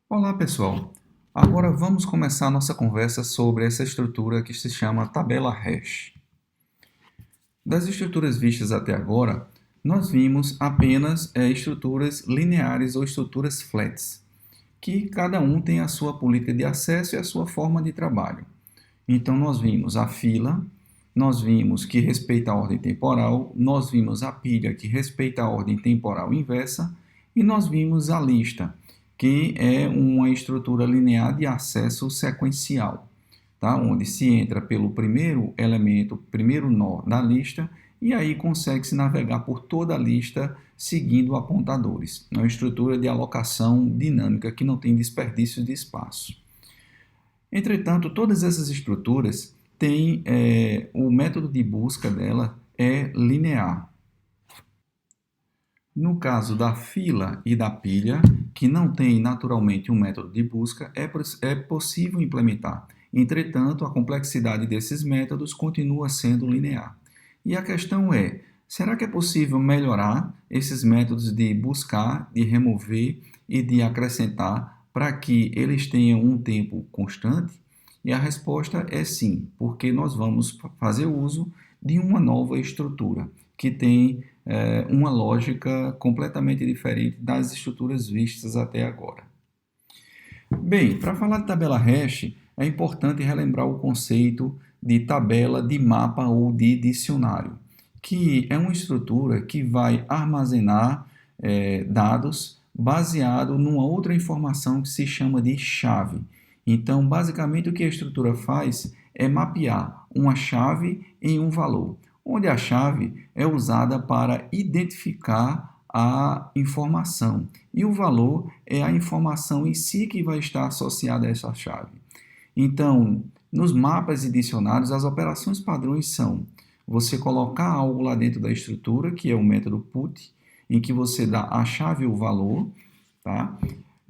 Olá, pessoal. Agora vamos começar a nossa conversa sobre essa estrutura que se chama tabela hash. Das estruturas vistas até agora, nós vimos apenas estruturas lineares ou estruturas flats, que cada um tem a sua política de acesso e a sua forma de trabalho. Então, nós vimos a fila, nós vimos que respeita a ordem temporal, nós vimos a pilha, que respeita a ordem temporal inversa, e nós vimos a lista, que é uma estrutura linear de acesso sequencial, tá? Onde se entra pelo primeiro elemento, primeiro nó da lista, e aí consegue-se navegar por toda a lista seguindo apontadores. É uma estrutura de alocação dinâmica que não tem desperdício de espaço. Entretanto, todas essas estruturas têm o método de busca dela é linear. No caso da fila e da pilha, que não tem naturalmente um método de busca, é possível implementar. Entretanto, a complexidade desses métodos continua sendo linear. E a questão é: será que é possível melhorar esses métodos de buscar, de remover e de acrescentar para que eles tenham um tempo constante? E a resposta é sim, porque nós vamos fazer uso de uma nova estrutura que tem uma lógica completamente diferente das estruturas vistas até agora. Bem, para falar de tabela hash, é importante relembrar o conceito de tabela de mapa ou de dicionário, que é uma estrutura que vai armazenar dados baseado numa outra informação que se chama de chave. Então, basicamente, o que a estrutura faz é mapear uma chave em um valor, onde a chave é usada para identificar a informação e o valor é a informação em si que vai estar associada a essa chave. Então, nos mapas e dicionários, as operações padrões são você colocar algo lá dentro da estrutura, que é o método put, em que você dá a chave e o valor, tá?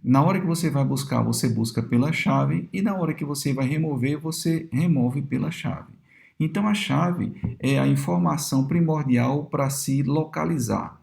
Na hora que você vai buscar, você busca pela chave, e na hora que você vai remover, você remove pela chave. Então, a chave é a informação primordial para se localizar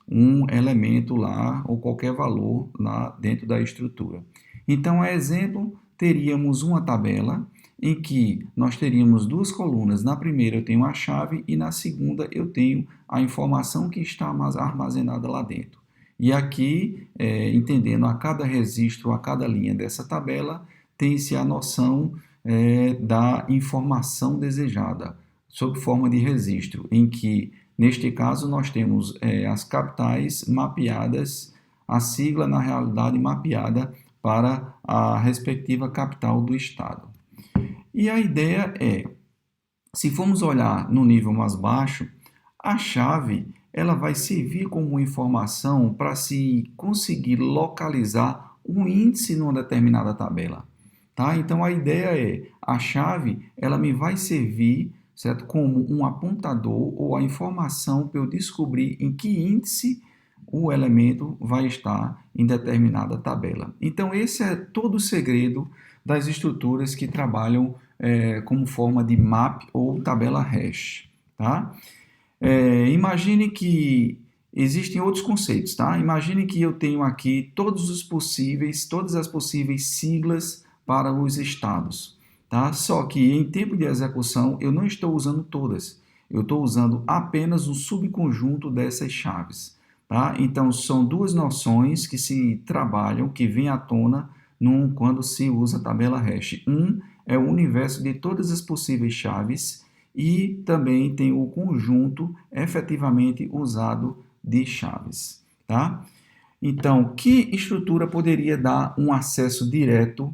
um elemento lá ou qualquer valor lá dentro da estrutura. Então, a exemplo, teríamos uma tabela em que nós teríamos duas colunas. Na primeira eu tenho a chave e na segunda eu tenho a informação que está armazenada lá dentro. E aqui, entendendo a cada registro, a cada linha dessa tabela, tem-se a noção da informação desejada, sob forma de registro, em que, neste caso, nós temos as capitais mapeadas, a sigla, na realidade, mapeada para a respectiva capital do estado. E a ideia é, se formos olhar no nível mais baixo, a chave ela vai servir como informação para se conseguir localizar um índice numa determinada tabela. Tá? Então a ideia é, a chave ela me vai servir, certo, como um apontador ou a informação para eu descobrir em que índice o elemento vai estar em determinada tabela. Então esse é todo o segredo das estruturas que trabalham como forma de map ou tabela hash. Tá? Imagine que existem outros conceitos, tá? Imagine que eu tenho aqui todas as possíveis siglas para os estados, tá? Só que em tempo de execução eu não estou usando todas, eu estou usando apenas um subconjunto dessas chaves, tá? Então são duas noções que se trabalham, que vêm à tona quando se usa a tabela hash. É o universo de todas as possíveis chaves e também tem o conjunto efetivamente usado de chaves, tá? Então, que estrutura poderia dar um acesso direto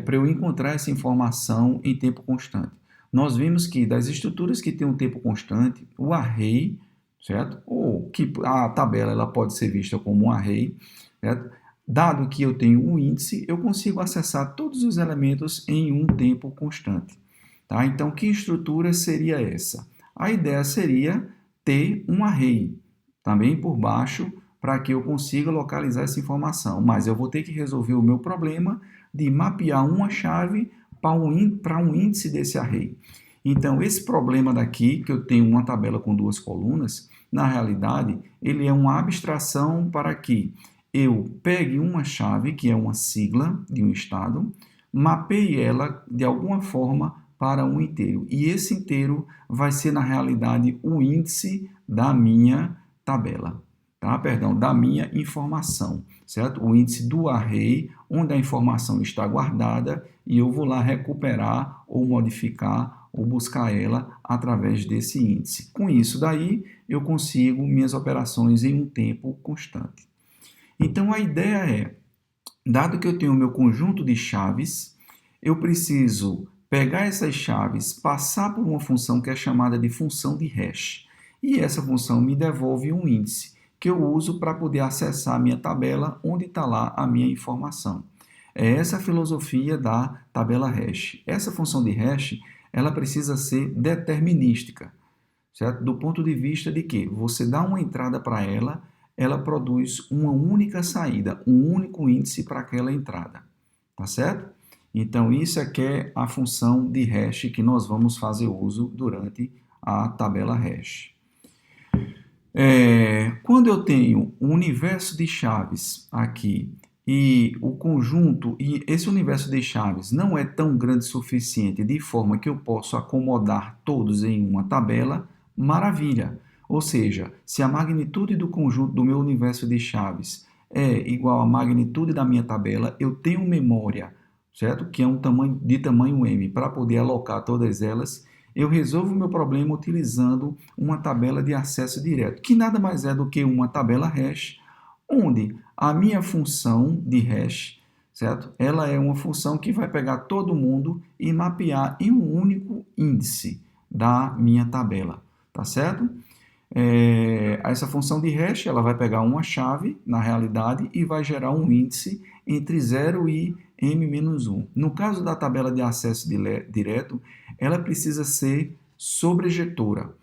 para eu encontrar essa informação em tempo constante? Nós vimos que das estruturas que têm um tempo constante, o array, certo? Ou que a tabela ela pode ser vista como um array, certo? Dado que eu tenho um índice, eu consigo acessar todos os elementos em um tempo constante. Tá? Então, que estrutura seria essa? A ideia seria ter um array também por baixo para que eu consiga localizar essa informação, mas eu vou ter que resolver o meu problema de mapear uma chave para um índice desse array. Então, esse problema daqui, que eu tenho uma tabela com duas colunas, na realidade, ele é uma abstração para que eu pegue uma chave, que é uma sigla de um estado, mapeie ela de alguma forma para um inteiro. E esse inteiro vai ser, na realidade, o índice da minha tabela, tá? Perdão, da minha informação, certo? O índice do array, onde a informação está guardada, e eu vou lá recuperar ou modificar ou buscar ela através desse índice. Com isso daí, eu consigo minhas operações em um tempo constante. Então, a ideia é, dado que eu tenho o meu conjunto de chaves, eu preciso pegar essas chaves, passar por uma função que é chamada de função de hash. E essa função me devolve um índice que eu uso para poder acessar a minha tabela, onde está lá a minha informação. É essa a filosofia da tabela hash. Essa função de hash, ela precisa ser determinística, certo? Do ponto de vista de que você dá uma entrada para ela, ela produz uma única saída, um único índice para aquela entrada, tá certo? Então, isso aqui é a função de hash que nós vamos fazer uso durante a tabela hash. Quando eu tenho um universo de chaves aqui e o conjunto, e esse universo de chaves não é tão grande o suficiente de forma que eu possa acomodar todos em uma tabela, maravilha. Ou seja, se a magnitude do conjunto do meu universo de chaves é igual à magnitude da minha tabela, eu tenho memória, certo? Que é um tamanho de tamanho m, para poder alocar todas elas. Eu resolvo o meu problema utilizando uma tabela de acesso direto, que nada mais é do que uma tabela hash, onde a minha função de hash, certo? Ela é uma função que vai pegar todo mundo e mapear em um único índice da minha tabela, tá certo? Essa função de hash, ela vai pegar uma chave, na realidade, e vai gerar um índice entre 0 e m-1. No caso da tabela de acesso direto, ela precisa ser sobrejetora.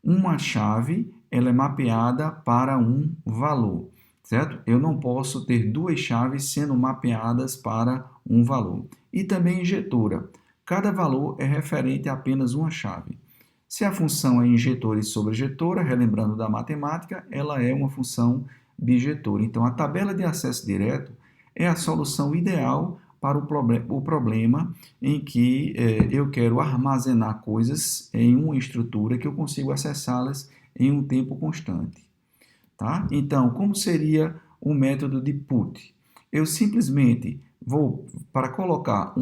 Uma chave, ela é mapeada para um valor, certo? Eu não posso ter duas chaves sendo mapeadas para um valor. E também injetora. Cada valor é referente a apenas uma chave. Se a função é injetora e sobrejetora, relembrando da matemática, ela é uma função bijetora. Então, a tabela de acesso direto é a solução ideal para o problema em que eu quero armazenar coisas em uma estrutura que eu consigo acessá-las em um tempo constante. Tá? Então, como seria o método de put? Eu simplesmente vou, para colocar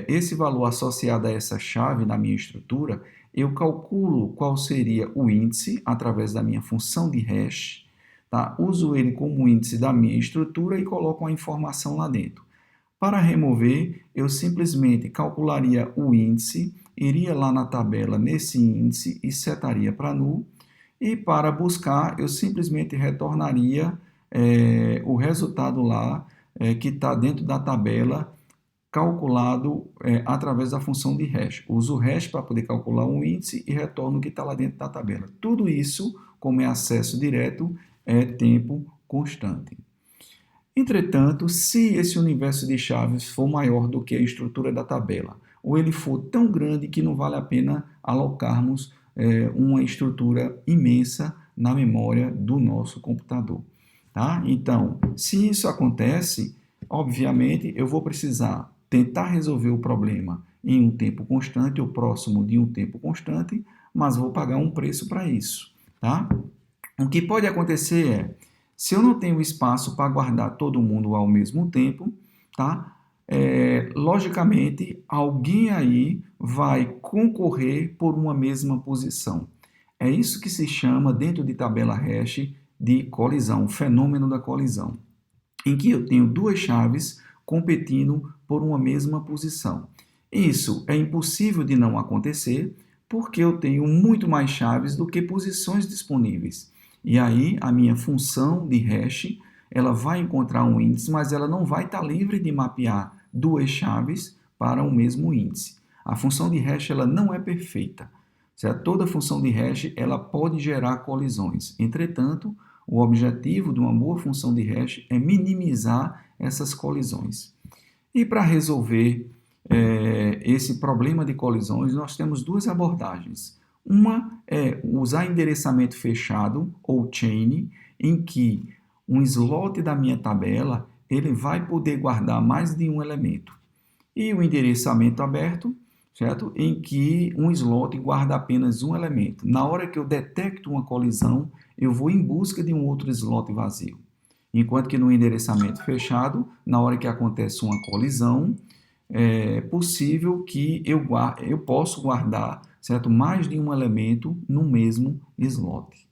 esse valor associado a essa chave na minha estrutura, eu calculo qual seria o índice através da minha função de hash, tá? Uso ele como índice da minha estrutura e coloco a informação lá dentro. Para remover, eu simplesmente calcularia o índice, iria lá na tabela nesse índice e setaria para null. E para buscar, eu simplesmente retornaria o resultado lá que está dentro da tabela, calculado através da função de hash. Uso o hash para poder calcular um índice e retorno o que está lá dentro da tabela. Tudo isso, como é acesso direto, é tempo constante. Entretanto, se esse universo de chaves for maior do que a estrutura da tabela, ou ele for tão grande que não vale a pena alocarmos uma estrutura imensa na memória do nosso computador. Tá? Então, se isso acontece, obviamente eu vou precisar tentar resolver o problema em um tempo constante ou próximo de um tempo constante, mas vou pagar um preço para isso. Tá? O que pode acontecer é, se eu não tenho espaço para guardar todo mundo ao mesmo tempo, tá? Logicamente, alguém aí vai concorrer por uma mesma posição. É isso que se chama, dentro de tabela hash, de colisão, fenômeno da colisão, em que eu tenho duas chaves competindo por uma mesma posição. Isso é impossível de não acontecer, porque eu tenho muito mais chaves do que posições disponíveis. E aí, a minha função de hash, ela vai encontrar um índice, mas ela não vai estar livre de mapear duas chaves para o mesmo índice. A função de hash, ela não é perfeita, certo? Toda função de hash, ela pode gerar colisões. Entretanto, o objetivo de uma boa função de hash é minimizar essas colisões. E para resolver esse problema de colisões, nós temos duas abordagens. Uma é usar endereçamento fechado, ou chain, em que um slot da minha tabela, ele vai poder guardar mais de um elemento. E o endereçamento aberto, certo? Em que um slot guarda apenas um elemento. Na hora que eu detecto uma colisão, eu vou em busca de um outro slot vazio. Enquanto que no endereçamento fechado, na hora que acontece uma colisão, é possível que eu possa guardar, certo? Mais de um elemento no mesmo slot.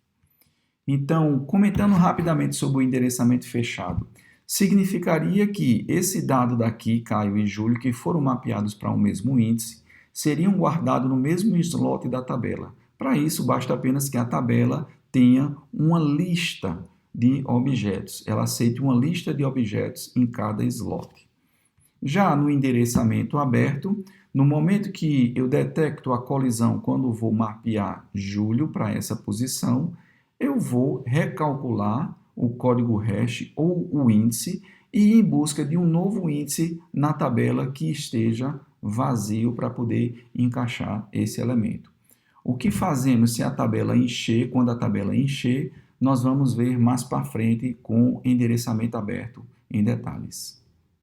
Então, comentando rapidamente sobre o endereçamento fechado, significaria que esse dado daqui, Caio e Júlio, que foram mapeados para um mesmo índice, seriam guardados no mesmo slot da tabela. Para isso, basta apenas que a tabela tenha uma lista de objetos. Ela aceite uma lista de objetos em cada slot. Já no endereçamento aberto, no momento que eu detecto a colisão quando vou mapear Júlio para essa posição, eu vou recalcular o código hash ou o índice e ir em busca de um novo índice na tabela que esteja vazio para poder encaixar esse elemento. O que fazemos se a tabela encher? Quando a tabela encher, nós vamos ver mais para frente com endereçamento aberto em detalhes.